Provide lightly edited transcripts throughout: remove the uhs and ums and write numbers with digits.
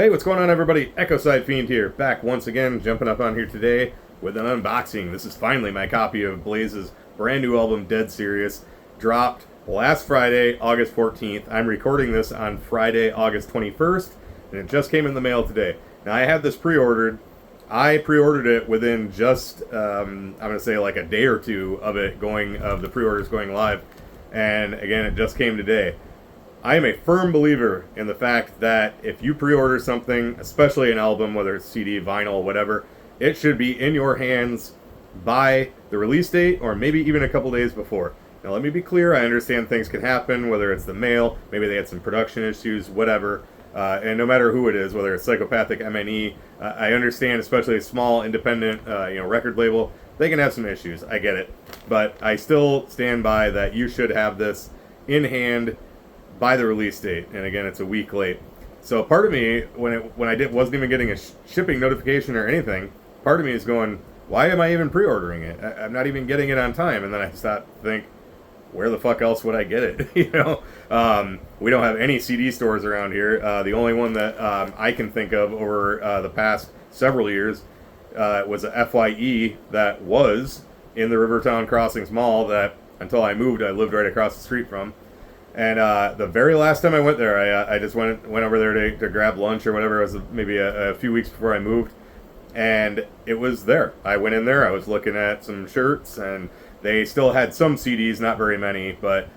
Hey, what's going on, everybody? Echo Side Fiend here, back once again, jumping up on here today with an unboxing. This is finally my copy of Blaze's brand new album, Dead Serious, dropped last Friday, August 14th. I'm recording this on Friday, August 21st, and it just came in the mail today. Now, I had this pre-ordered. I pre-ordered it within just, I'm going to say like a day or two of the pre-orders going live, and again, it just came today. I am a firm believer in the fact that if you pre-order something, especially an album, whether it's CD, vinyl, whatever, it should be in your hands by the release date or maybe even a couple days before. Now, let me be clear. I understand things can happen, whether it's the mail, maybe they had some production issues, whatever. And no matter who it is, whether it's Psychopathic, MNE, I understand, especially a small independent record label, they can have some issues. I get it. But I still stand by that you should have this in hand by the release date, and again, it's a week late. So part of me, when I wasn't even getting a shipping notification or anything, part of me is going, why am I even pre-ordering it? I'm not even getting it on time. And then I start to think, where the fuck else would I get it? We don't have any CD stores around here. The only one that I can think of over the past several years was a FYE that was in the Rivertown Crossings Mall that, until I moved, I lived right across the street from. And the very last time I went there, I just went over there to grab lunch or whatever. It was maybe a few weeks before I moved, and it was there. I went in there. I was looking at some shirts, and they still had some CDs, not very many. But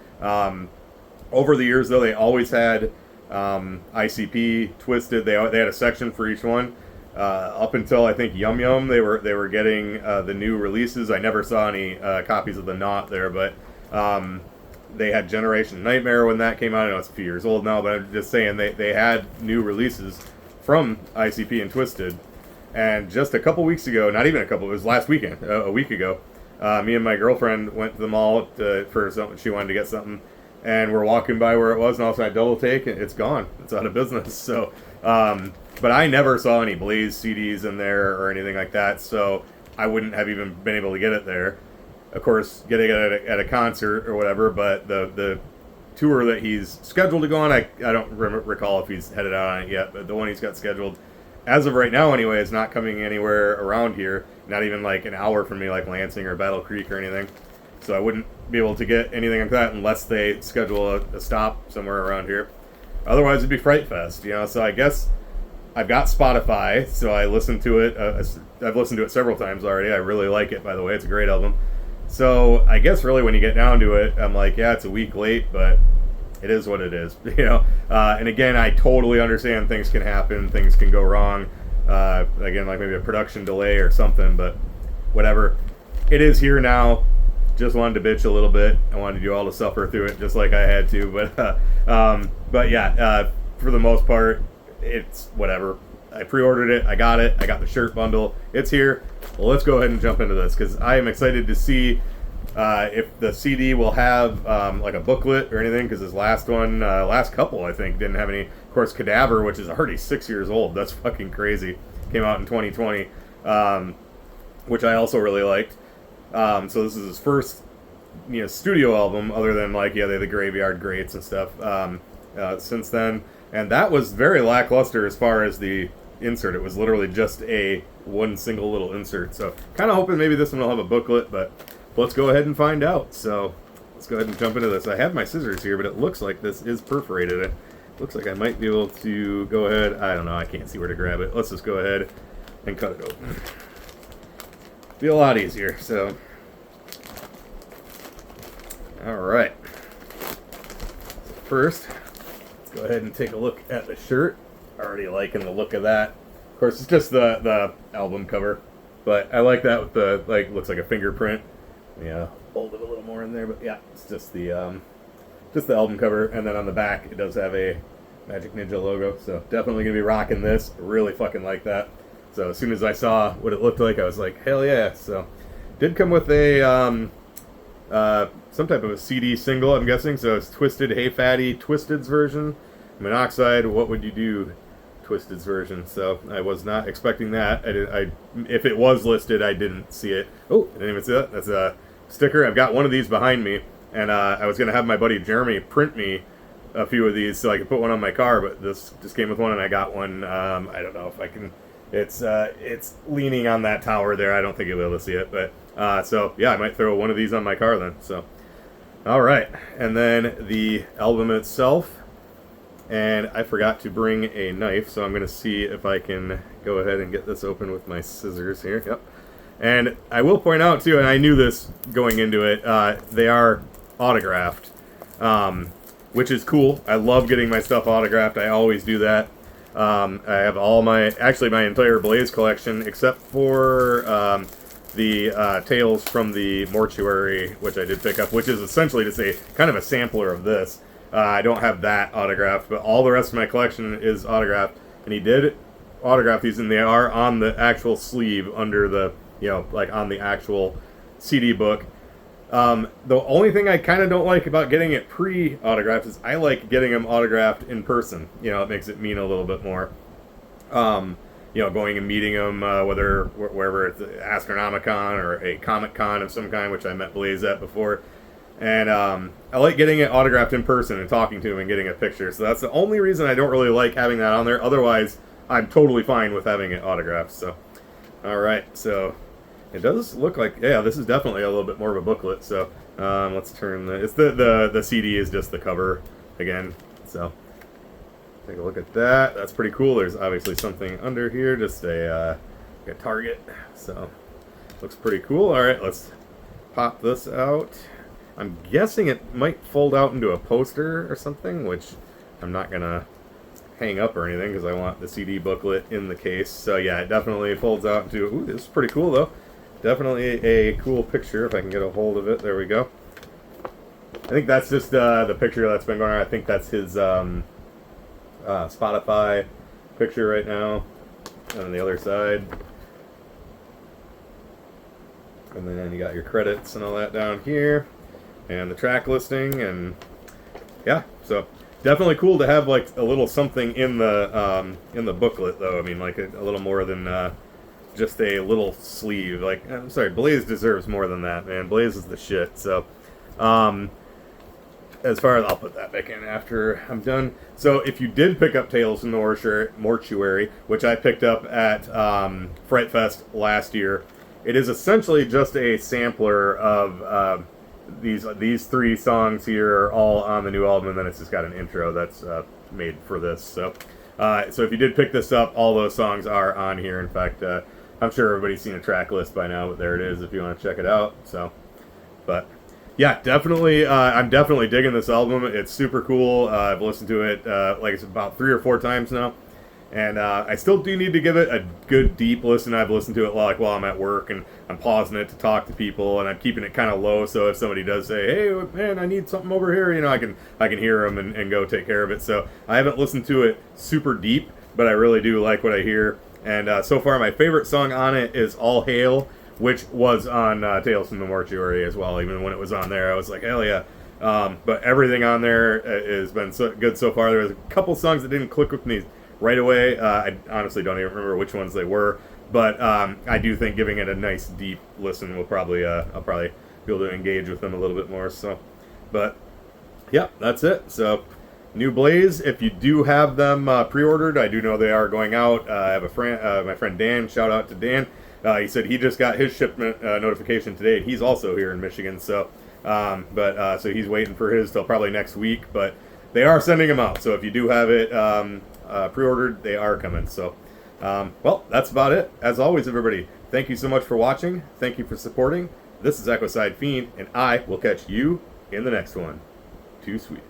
over the years, though, they always had ICP, Twisted. They had a section for each one. Up until I think Yum Yum, they were getting the new releases. I never saw any copies of the Knot there, but. They had Generation Nightmare when that came out. I know it's a few years old now, but I'm just saying they had new releases from ICP and Twisted. And just a couple weeks ago, not even a couple, it was last weekend, a week ago, me and my girlfriend went to the mall for something. She wanted to get something, and we're walking by where it was, and all of a sudden I double take, and it's gone. It's out of business. So, but I never saw any Blaze CDs in there or anything like that, so I wouldn't have even been able to get it there. Of course, getting it at a concert or whatever, but the tour that he's scheduled to go on, I don't recall if he's headed out on it yet, but the one he's got scheduled, as of right now anyway, is not coming anywhere around here, not even like an hour from me, like Lansing or Battle Creek or anything. So I wouldn't be able to get anything like that unless they schedule a stop somewhere around here. Otherwise, it'd be Fright Fest, so I guess I've got Spotify, so I listened to it. I've listened to it several times already. I really like it, by the way. It's a great album. So I guess really when you get down to it, I'm like, yeah, it's a week late, but it is what it is, And again, I totally understand things can happen, things can go wrong. Again, like maybe a production delay or something, but whatever. It is here now. Just wanted to bitch a little bit. I wanted you all to suffer through it, just like I had to. But yeah, for the most part, it's whatever. I pre-ordered it. I got it. I got the shirt bundle. It's here. Well, let's go ahead and jump into this because I am excited to see if the CD will have like a booklet or anything, because his last couple, I think, didn't have any. Of course, Cadaver, which is already 6 years old. That's fucking crazy. Came out in 2020, which I also really liked. So this is his first studio album, other than like, yeah, they had the Graveyard Greats and stuff since then. And that was very lackluster as far as the insert. It was literally just one single little insert. So kind of hoping maybe this one will have a booklet, but let's go ahead and find out. So let's go ahead and jump into this. I have my scissors here, but it looks like this is perforated. It looks like I might be able to go ahead. I don't know. I can't see where to grab it. Let's just go ahead and cut it open. Be a lot easier. So, all right. First, go ahead and take a look at the shirt. Already liking the look of that. Of course, it's just the album cover, but I like that with the looks like a fingerprint. Yeah, hold it a little more in there, but yeah, it's just the album cover, and then on the back it does have a Magic Ninja logo. So definitely gonna be rocking this. Really fucking like that. So as soon as I saw what it looked like, I was like, hell yeah! So did come with a some type of a CD single, I'm guessing. So it's Twisted, Hey Fatty, Twisted's version. Monoxide, What Would You Do, Twisted's version. So I was not expecting that. If it was listed, I didn't see it. Oh, I didn't even see that. That's a sticker. I've got one of these behind me, and I was going to have my buddy Jeremy print me a few of these so I could put one on my car, but this just came with one, and I got one. I don't know if I can. It's leaning on that tower there. I don't think you'll be able to see it, but so yeah, I might throw one of these on my car then. So, all right, and then the album itself. And I forgot to bring a knife, so I'm going to see if I can go ahead and get this open with my scissors here. Yep. And I will point out, too, and I knew this going into it, they are autographed, which is cool. I love getting my stuff autographed. I always do that. I have actually my entire Blaze collection, except for the Tales from the Mortuary, which I did pick up, which is essentially just kind of a sampler of this. I don't have that autographed, but all the rest of my collection is autographed. And he did autograph these, and they are on the actual sleeve under the, like on the actual CD book. The only thing I kind of don't like about getting it pre-autographed is I like getting them autographed in person. It makes it mean a little bit more. Going and meeting them, wherever it's Astronomicon or a Comic Con of some kind, which I met Blaze at before. And I like getting it autographed in person and talking to him and getting a picture. So that's the only reason I don't really like having that on there. Otherwise, I'm totally fine with having it autographed. So, all right. So it does look like, yeah, this is definitely a little bit more of a booklet. So let's turn the CD is just the cover again. So take a look at that. That's pretty cool. There's obviously something under here, just a target. So looks pretty cool. All right, let's pop this out. I'm guessing it might fold out into a poster or something, which I'm not going to hang up or anything because I want the CD booklet in the case. So yeah, it definitely folds out into... Ooh, this is pretty cool, though. Definitely a cool picture if I can get a hold of it. There we go. I think that's just the picture that's been going on. I think that's his Spotify picture right now. And on the other side. And then you got your credits and all that down here. And the track listing, and yeah, so definitely cool to have like a little something in the booklet, though. I mean, like a little more than just a little sleeve. Like, I'm sorry, Blaze deserves more than that, man. Blaze is the shit. So, as far as I'll put that back in after I'm done. So, if you did pick up Tales from the Mortuary, which I picked up at Fright Fest last year, it is essentially just a sampler of these three songs here are all on the new album, and then it's just got an intro that's made for this. So if you did pick this up, all those songs are on here. In fact, I'm sure everybody's seen a track list by now, but there it is if you want to check it out. So, but yeah, definitely, I'm definitely digging this album. It's super cool. I've listened to it like it's about 3 or 4 times now. And I still do need to give it a good deep listen. I've listened to it while I'm at work, and I'm pausing it to talk to people, and I'm keeping it kind of low. So if somebody does say, "Hey, man, I need something over here," I can hear them and go take care of it. So I haven't listened to it super deep, but I really do like what I hear. And so far, my favorite song on it is "All Hail," which was on Tales from the Mortuary as well. Even when it was on there, I was like, hell yeah. But everything on there has been so good so far. There was a couple songs that didn't click with me right away. I honestly don't even remember which ones they were, but I do think giving it a nice deep listen will probably I'll probably be able to engage with them a little bit more. So, but yeah, that's it. So, new Blaze. If you do have them pre-ordered, I do know they are going out. I have a friend, my friend Dan. Shout out to Dan. He said he just got his shipment notification today, and he's also here in Michigan. So, so he's waiting for his till probably next week. But they are sending them out. So if you do have it pre-ordered, they are coming. So, well, that's about it. As always, everybody, thank you so much for watching. Thank you for supporting. This is Ecocide Fiend, and I will catch you in the next one. Too sweet.